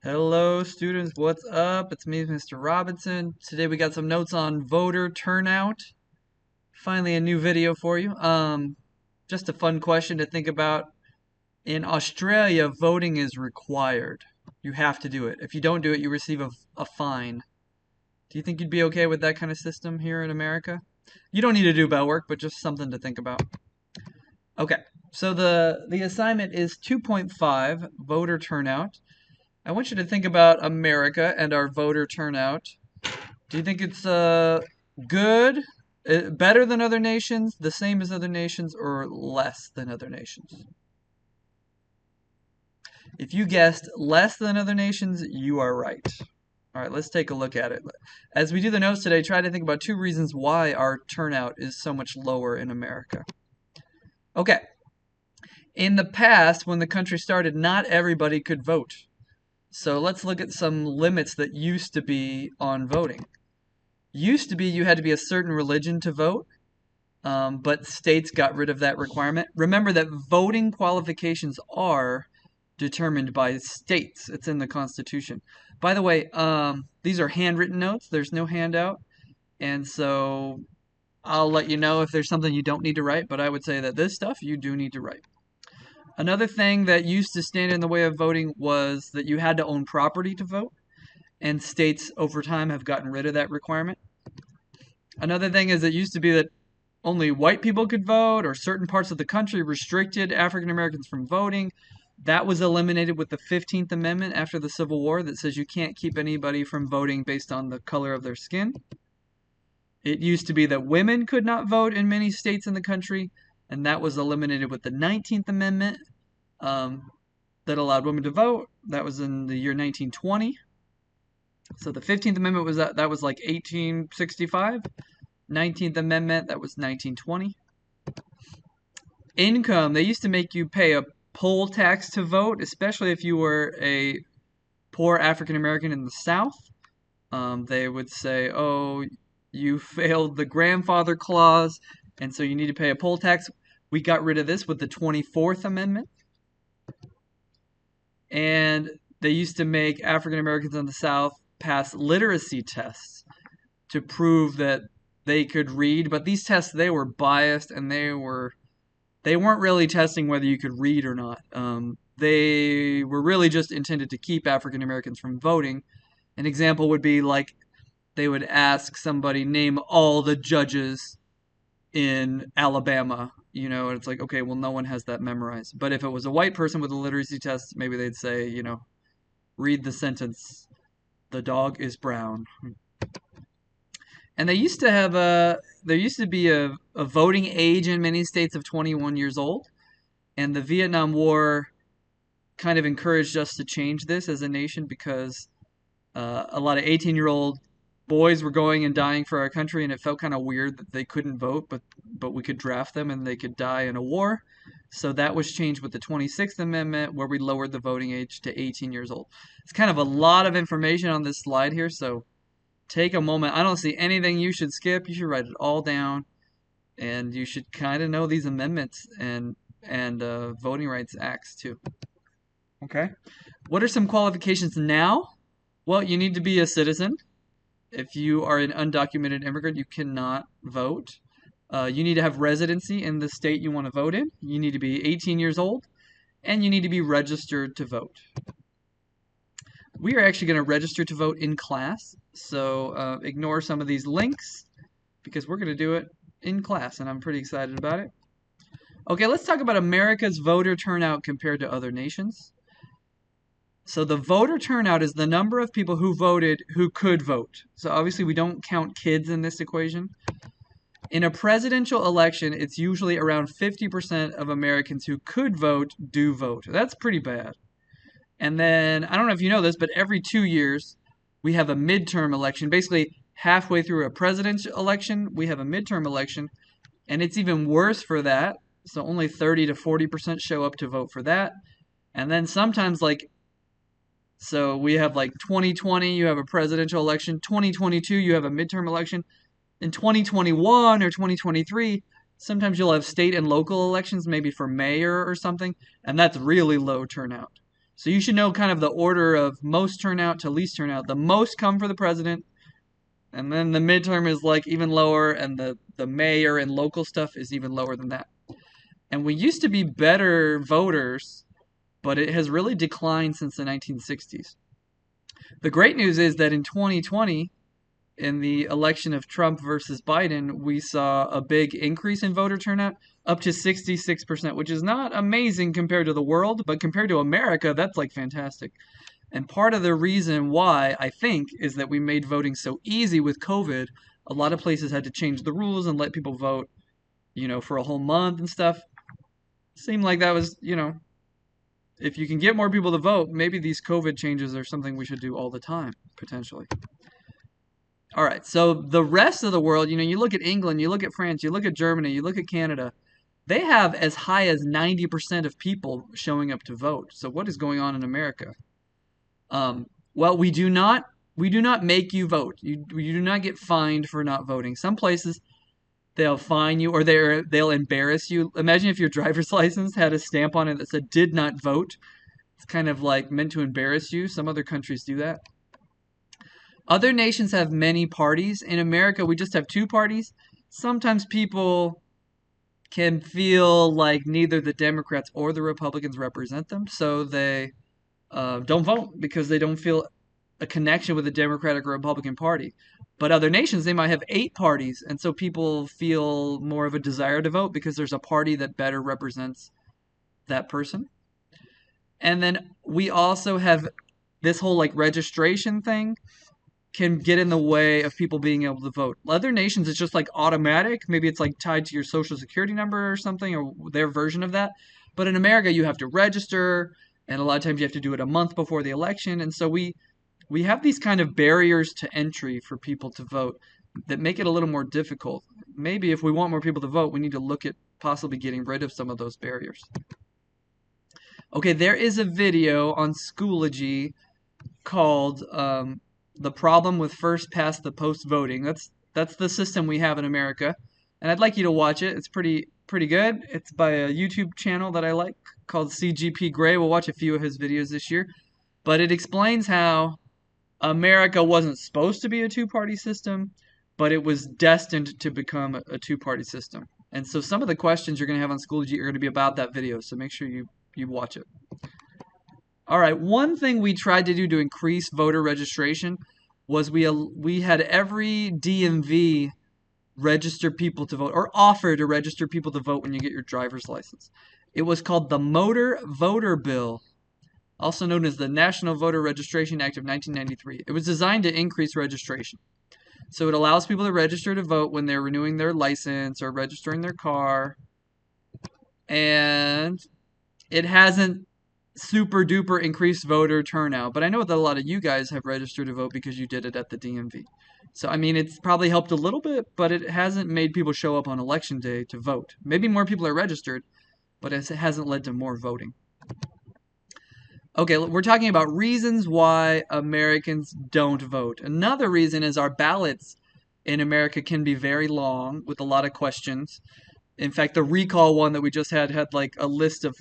Hello, students. What's up? It's me, Mr. Robinson. Today we got some notes on voter turnout. Finally, a new video for you. Just a fun question to think about. In Australia, voting is required. You have to do it. If you don't do it, you receive a fine. Do you think you'd be okay with that kind of system here in America? You don't need to do bell work, but just something to think about. Okay, so the assignment is 2.5, voter turnout. I want you to think about America and our voter turnout. Do you think it's good, better than other nations, the same as other nations, or less than other nations? If you guessed less than other nations, you are right. All right, let's take a look at it. As we do the notes today, try to think about two reasons why our turnout is so much lower in America. Okay. In the past, when the country started, not everybody could vote. So let's look at some limits that used to be on voting. Used to be you had to be a certain religion to vote, but states got rid of that requirement. Remember that voting qualifications are determined by states. It's in the Constitution. By the way, these are handwritten notes. There's no handout. And so I'll let you know if there's something you don't need to write, but I would say that this stuff you do need to write. Another thing that used to stand in the way of voting was that you had to own property to vote, and states over time have gotten rid of that requirement. Another thing is it used to be that only white people could vote, or certain parts of the country restricted African Americans from voting. That was eliminated with the 15th Amendment after the Civil War that says you can't keep anybody from voting based on the color of their skin. It used to be that women could not vote in many states in the country, and that was eliminated with the 19th Amendment that allowed women to vote. That was in the year 1920. So the 15th Amendment was that was like 1865. 19th Amendment, that was 1920. Income, they used to make you pay a poll tax to vote, especially if you were a poor African American in the South. They would say, oh, you failed the grandfather clause, and so you need to pay a poll tax. We got rid of this with the 24th Amendment. And they used to make African Americans in the South pass literacy tests to prove that they could read. But these tests, they were biased, and they weren't really testing whether you could read or not. They were really just intended to keep African Americans from voting. An example would be like they would ask somebody, name all the judges in Alabama, and it's like, okay, well, no one has that memorized. But if it was a white person with a literacy test, maybe they'd say, read the sentence, the dog is brown. And there used to be a voting age in many states of 21 years old. And the Vietnam War kind of encouraged us to change this as a nation because a lot of 18-year-old boys were going and dying for our country, and it felt kind of weird that they couldn't vote, but we could draft them and they could die in a war. So that was changed with the 26th Amendment, where we lowered the voting age to 18 years old. It's kind of a lot of information on this slide here, so take a moment. I don't see anything you should skip. You should write it all down, and you should kind of know these amendments and voting rights acts too. Okay? What are some qualifications now? Well, you need to be a citizen. If you are an undocumented immigrant, you cannot vote. You need to have residency in the state you want to vote in. You need to be 18 years old, and you need to be registered to vote. We are actually going to register to vote in class, so ignore some of these links because we're going to do it in class, and I'm pretty excited about it. Okay, let's talk about America's voter turnout compared to other nations. So the voter turnout is the number of people who voted who could vote. So obviously we don't count kids in this equation. In a presidential election, it's usually around 50% of Americans who could vote do vote. That's pretty bad. And then, I don't know if you know this, but every 2 years we have a midterm election. Basically, halfway through a presidential election, we have a midterm election. And it's even worse for that. So only 30 to 40% show up to vote for that. And then sometimes so we have 2020, you have a presidential election. 2022, you have a midterm election. In 2021 or 2023, sometimes you'll have state and local elections, maybe for mayor or something, and that's really low turnout. So you should know kind of the order of most turnout to least turnout. The most come for the president, and then the midterm is like even lower, and the mayor and local stuff is even lower than that. And we used to be better voters, but it has really declined since the 1960s. The great news is that in 2020, in the election of Trump versus Biden, we saw a big increase in voter turnout, up to 66%, which is not amazing compared to the world, but compared to America, that's like fantastic. And part of the reason why, I think, is that we made voting so easy with COVID. A lot of places had to change the rules and let people vote, for a whole month and stuff. Seemed like that was, if you can get more people to vote, maybe these COVID changes are something we should do all the time, potentially. All right, so the rest of the world, you look at England, you look at France, you look at Germany, you look at Canada, they have as high as 90% of people showing up to vote. So what is going on in America? Well, we do not make you vote. You do not get fined for not voting. Some places they'll fine you or they'll embarrass you. Imagine if your driver's license had a stamp on it that said "did not vote." It's kind of like meant to embarrass you. Some other countries do that. Other nations have many parties. In America, we just have two parties. Sometimes people can feel like neither the Democrats or the Republicans represent them, so they don't vote because they don't feel a connection with the Democratic or Republican Party. But other nations, they might have eight parties, and so people feel more of a desire to vote because there's a party that better represents that person. And then we also have this whole like registration thing can get in the way of people being able to vote. Other nations, it's just like automatic. Maybe it's like tied to your social security number or something, or their version of that. But in America, you have to register, and a lot of times you have to do it a month before the election. And so we have these kind of barriers to entry for people to vote that make it a little more difficult. Maybe if we want more people to vote, we need to look at possibly getting rid of some of those barriers. Okay, there is a video on Schoology called "The Problem with First Past the Post Voting." That's the system we have in America, and I'd like you to watch it. It's pretty good. It's by a YouTube channel that I like called CGP Grey. We'll watch a few of his videos this year, but it explains how America wasn't supposed to be a two-party system, but it was destined to become a two-party system. And so some of the questions you're going to have on Schoology are going to be about that video, so make sure you watch it. All right, one thing we tried to do to increase voter registration was we had every DMV register people to vote or offer to register people to vote when you get your driver's license. It was called the Motor Voter Bill, also known as the National Voter Registration Act of 1993. It was designed to increase registration. So it allows people to register to vote when they're renewing their license or registering their car. And it hasn't super duper increased voter turnout, but I know that a lot of you guys have registered to vote because you did it at the DMV. So, I mean, it's probably helped a little bit, but it hasn't made people show up on election day to vote. Maybe more people are registered, but it hasn't led to more voting. Okay, we're talking about reasons why Americans don't vote. Another reason is our ballots in America can be very long with a lot of questions. In fact, the recall one that we just had like a list of,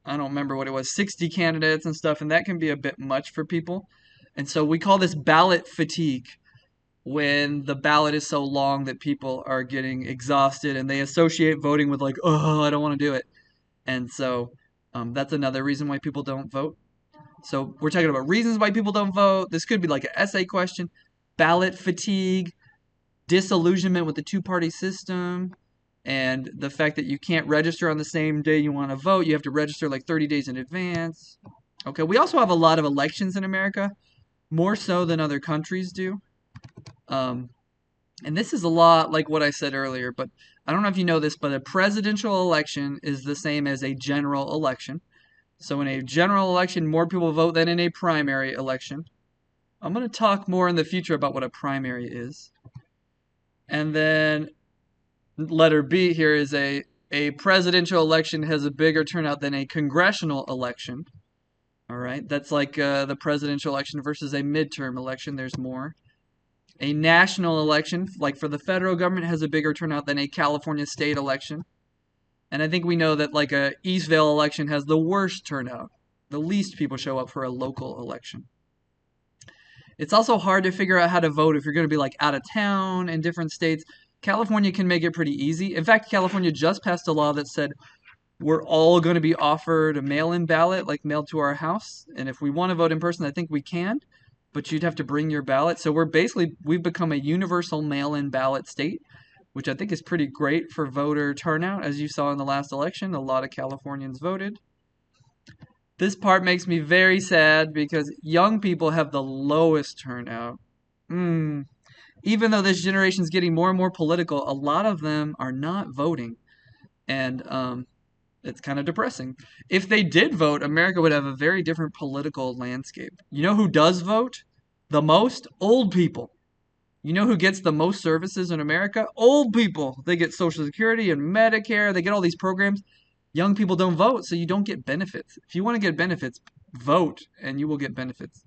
I don't remember what it was, 60 candidates and stuff, and that can be a bit much for people. And so we call this ballot fatigue when the ballot is so long that people are getting exhausted and they associate voting with like, oh, I don't want to do it. And so that's another reason why people don't vote. So we're talking about reasons why people don't vote. This could be like an essay question. Ballot fatigue, disillusionment with the two-party system, and the fact that you can't register on the same day you want to vote. You have to register like 30 days in advance. Okay, we also have a lot of elections in America, more so than other countries do. And this is a lot like what I said earlier, but I don't know if you know this, but a presidential election is the same as a general election. So in a general election, more people vote than in a primary election. I'm going to talk more in the future about what a primary is. And then letter B here is a presidential election has a bigger turnout than a congressional election. All right, that's like the presidential election versus a midterm election. There's more. A national election, like for the federal government, has a bigger turnout than a California state election. And I think we know that like a Eastvale election has the worst turnout. The least people show up for a local election. It's also hard to figure out how to vote if you're going to be like out of town in different states. California can make it pretty easy. In fact, California just passed a law that said we're all going to be offered a mail-in ballot, like mailed to our house. And if we want to vote in person, I think we can, but you'd have to bring your ballot. So we've become a universal mail-in ballot state, which I think is pretty great for voter turnout. As you saw in the last election, a lot of Californians voted. This part makes me very sad because young people have the lowest turnout. Mm. Even though this generation is getting more and more political, a lot of them are not voting. And it's kind of depressing. If they did vote, America would have a very different political landscape. You know who does vote the most? Old people. You know who gets the most services in America? Old people. They get Social Security and Medicare. They get all these programs. Young people don't vote, so you don't get benefits. If you want to get benefits, vote, and you will get benefits.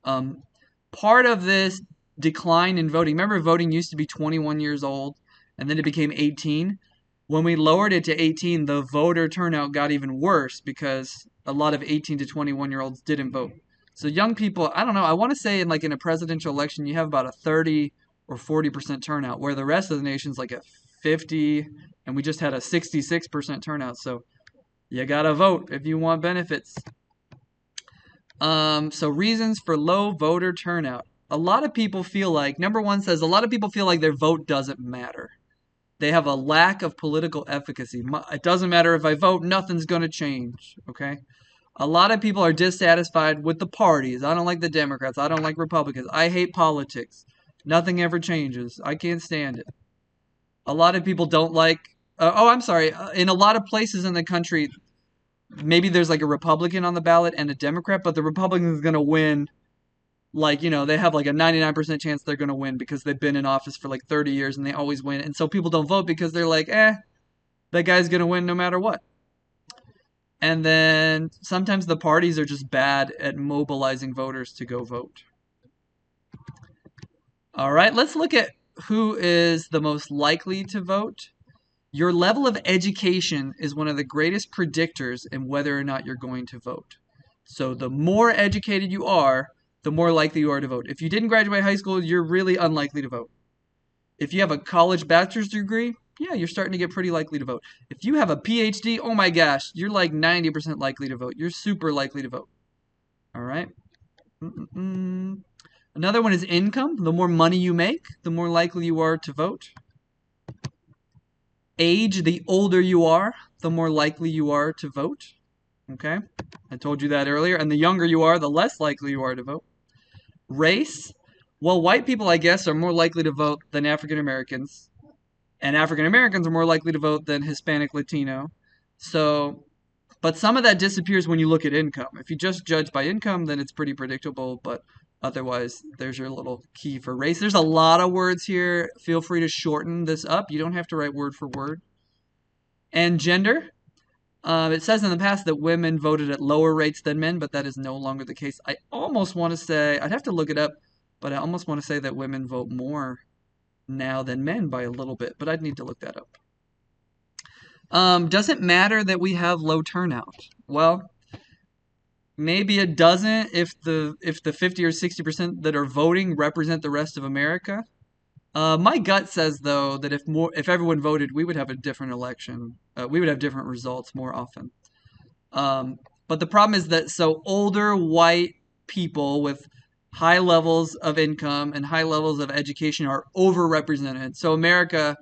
Part of this decline in voting, remember voting used to be 21 years old, and then it became 18? When we lowered it to 18, the voter turnout got even worse because a lot of 18 to 21-year-olds didn't vote. So young people, I don't know, I want to say in a presidential election, you have about a 30 or 40% turnout, where the rest of the nation's like at 50, and we just had a 66% turnout. So you gotta vote if you want benefits. So reasons for low voter turnout. A lot of people feel like, number one says, a lot of people feel like their vote doesn't matter. They have a lack of political efficacy. It doesn't matter if I vote, nothing's going to change, okay? A lot of people are dissatisfied with the parties. I don't like the Democrats. I don't like Republicans. I hate politics. Nothing ever changes. I can't stand it. A lot of people don't like... I'm sorry. In a lot of places in the country, maybe there's like a Republican on the ballot and a Democrat, but the Republican is going to win. They have like a 99% chance they're going to win because they've been in office for like 30 years and they always win. And so people don't vote because they're like, that guy's going to win no matter what. And then sometimes the parties are just bad at mobilizing voters to go vote. All right, let's look at who is the most likely to vote. Your level of education is one of the greatest predictors in whether or not you're going to vote. So the more educated you are, the more likely you are to vote. If you didn't graduate high school, you're really unlikely to vote. If you have a college bachelor's degree, yeah, you're starting to get pretty likely to vote. If you have a PhD, oh my gosh, you're like 90% likely to vote. You're super likely to vote. All right. Another one is income. The more money you make, the more likely you are to vote. Age, the older you are, the more likely you are to vote. Okay, I told you that earlier. And the younger you are, the less likely you are to vote. Race, well, white people, I guess, are more likely to vote than African Americans. And African Americans are more likely to vote than Hispanic Latino. So, but some of that disappears when you look at income. If you just judge by income, then it's pretty predictable. But otherwise, there's your little key for race. There's a lot of words here. Feel free to shorten this up. You don't have to write word for word. And gender. It says in the past that women voted at lower rates than men, but that is no longer the case. I almost want to say, I'd have to look it up, but I almost want to say that women vote more now than men by a little bit, but I'd need to look that up. Does it matter that we have low turnout? Well, maybe it doesn't if the 50 or 60% that are voting represent the rest of America. My gut says though that if everyone voted, we would have a different election. We would have different results more often. But the problem is that older white people with high levels of income and high levels of education are overrepresented. So America,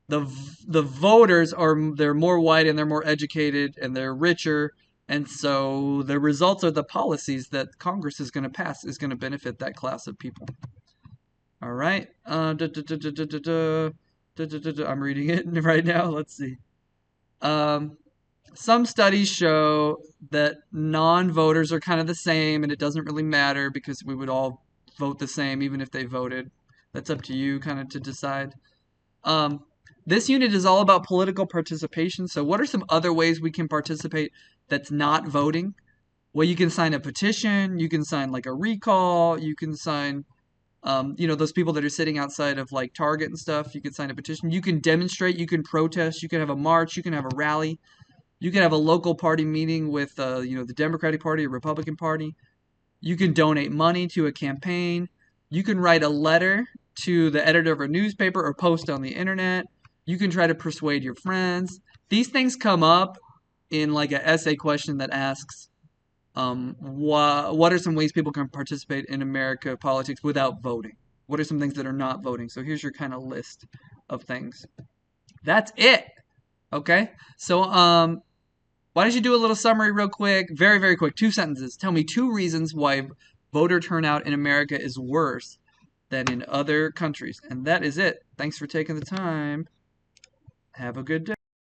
the voters they're more white and they're more educated and they're richer. And so the results of the policies that Congress is going to pass is going to benefit that class of people. All right. I'm reading it right now. Let's see. Some studies show that non-voters are kind of the same, and it doesn't really matter because we would all vote the same even if they voted. That's up to you kind of to decide. This unit is all about political participation. So what are some other ways we can participate that's not voting? Well, you can sign a petition. You can sign like a recall. You can sign... those people that are sitting outside of like Target and stuff, you can sign a petition. You can demonstrate, you can protest, you can have a march, you can have a rally. You can have a local party meeting with, the Democratic Party or Republican Party. You can donate money to a campaign. You can write a letter to the editor of a newspaper or post on the internet. You can try to persuade your friends. These things come up in like an essay question that asks, what are some ways people can participate in America politics without voting? What are some things that are not voting? So here's your kind of list of things. That's it. Okay. So why don't you do a little summary real quick? Very, very quick. 2 sentences. Tell me 2 reasons why voter turnout in America is worse than in other countries. And that is it. Thanks for taking the time. Have a good day.